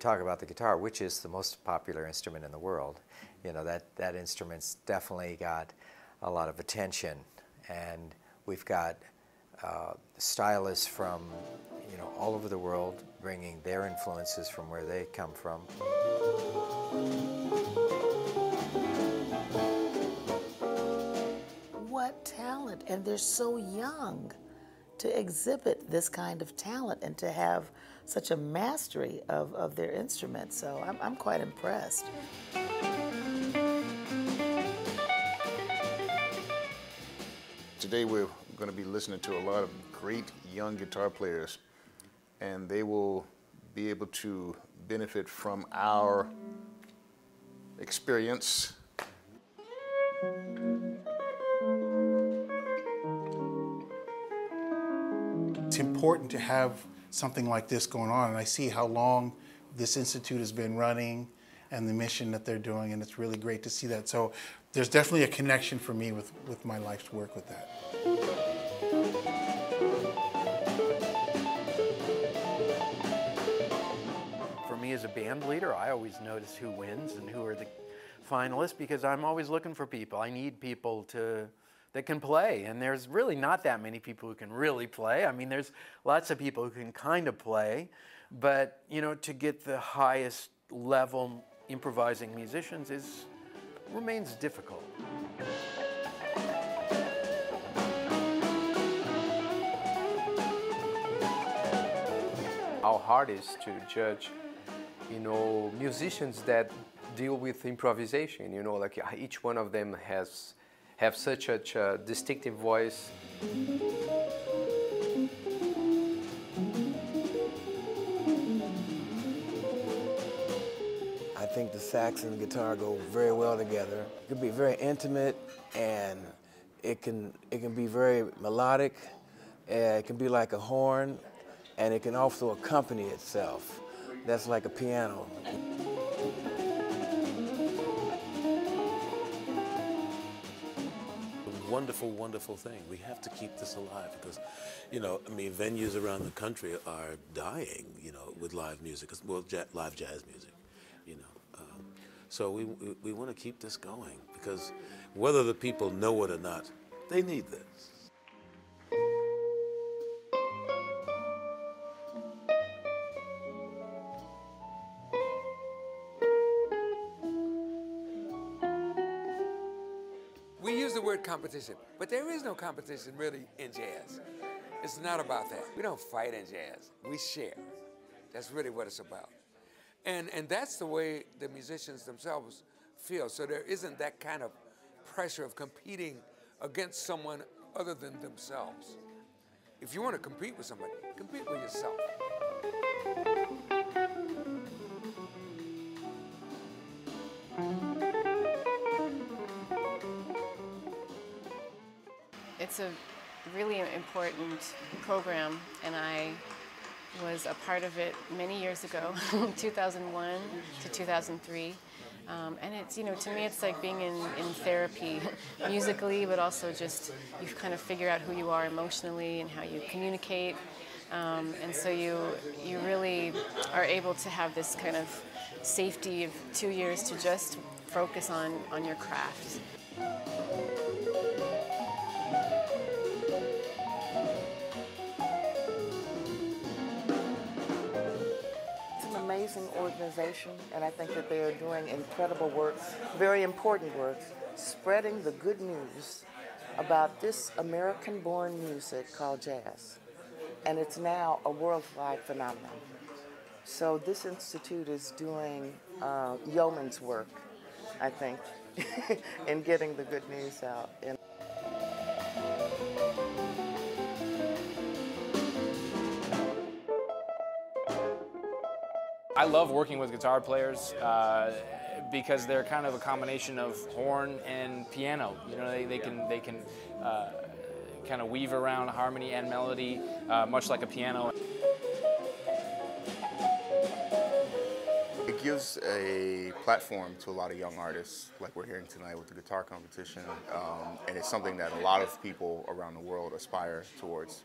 talk about the guitar, which is the most popular instrument in the world, you know, that instrument's definitely got a lot of attention, and we've got stylists from, you know, all over the world bringing their influences from where they come from. What talent, and they're so young to exhibit this kind of talent and to have such a mastery of their instruments. So I'm quite impressed. Today we're going to be listening to a lot of great young guitar players, and they will be able to benefit from our experience. It's important to have something like this going on, and I see how long this institute has been running and the mission that they're doing, and it's really great to see that. So there's definitely a connection for me with my life's work with that. For me as a band leader, I always notice who wins and who are the finalists, because I'm always looking for people. I need people that can play, and there's really not that many people who can really play. I mean, there's lots of people who can kind of play, but you know, to get the highest level improvising musicians remains difficult. Our heart is to judge, you know, musicians that deal with improvisation. You know, like each one of them have such a distinctive voice. I think the sax and the guitar go very well together. It can be very intimate, and it can be very melodic. It can be like a horn, and it can also accompany itself. That's like a piano. Wonderful, wonderful thing. We have to keep this alive because, you know, I mean, venues around the country are dying, you know, with live music, well, live jazz music, you know. So we want to keep this going because whether the people know it or not, they need this. We use the word competition, but there is no competition really in jazz. It's not about that. We don't fight in jazz. We share. That's really what it's about. And that's the way the musicians themselves feel. So there isn't that kind of pressure of competing against someone other than themselves. If you want to compete with somebody, compete with yourself. It's a really important program, and I was a part of it many years ago, 2001 to 2003. And it's, you know, to me it's like being in therapy musically, but also just you kind of figure out who you are emotionally and how you communicate. And so you really are able to have this kind of safety of 2 years to just focus on your craft. Amazing organization, and I think that they are doing incredible work, very important work, spreading the good news about this American-born music called jazz. And it's now a worldwide phenomenon. So this institute is doing yeoman's work, I think, in getting the good news out. I love working with guitar players because they're kind of a combination of horn and piano. You know, they can kind of weave around harmony and melody, much like a piano. It gives a platform to a lot of young artists, like we're hearing tonight with the guitar competition, and it's something that a lot of people around the world aspire towards.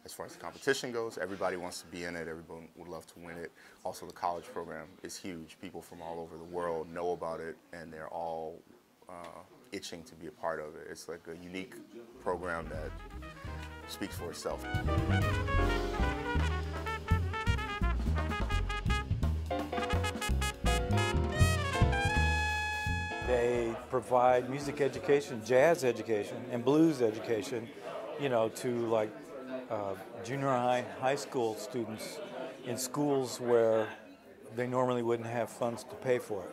as far as the competition goes, everybody wants to be in it. Everyone would love to win it. Also, the college program is huge. People from all over the world know about it, and they're all itching to be a part of it. It's like a unique program that speaks for itself. They provide music education, jazz education, and blues education, you know, to like junior high school students in schools where they normally wouldn't have funds to pay for it.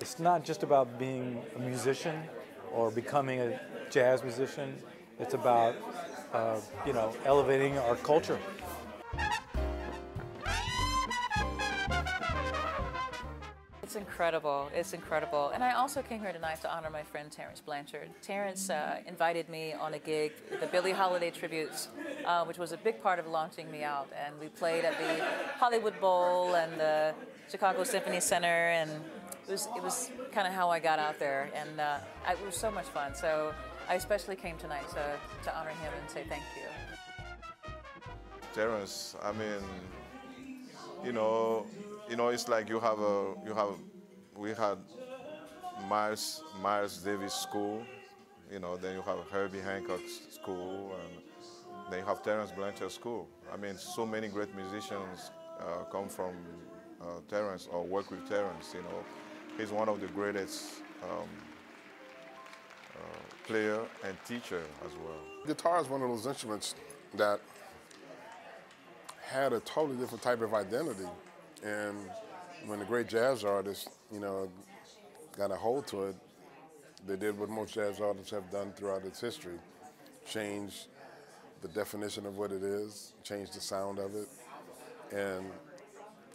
It's not just about being a musician or becoming a jazz musician. It's about, you know, elevating our culture. It's incredible. It's incredible. And I also came here tonight to honor my friend Terrence Blanchard. Terrence invited me on a gig, the Billie Holiday Tributes, which was a big part of launching me out. And we played at the Hollywood Bowl and the Chicago Symphony Center, and it was kind of how I got out there. And it was so much fun. So I especially came tonight to honor him and say thank you. Terrence, I mean, you know, it's like we had Miles Davis School, you know, then you have Herbie Hancock School, and then you have Terrence Blanchard School. I mean, so many great musicians come from Terrence or work with Terrence, you know. He's one of the greatest player and teacher as well. Guitar is one of those instruments that had a totally different type of identity. And when the great jazz artists, you know, got a hold to it, they did what most jazz artists have done throughout its history. Change the definition of what it is, change the sound of it. And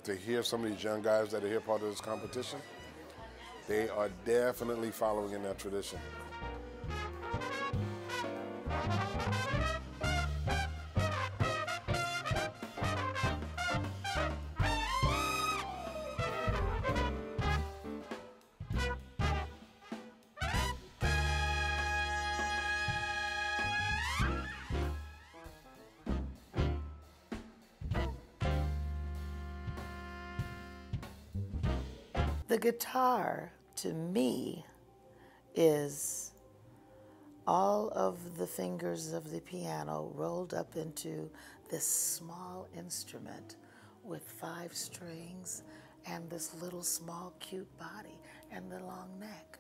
to hear some of these young guys that are here part of this competition, they are definitely following in that tradition. The guitar, to me, is all of the fingers of the piano rolled up into this small instrument with 5 strings and this little small cute body and the long neck.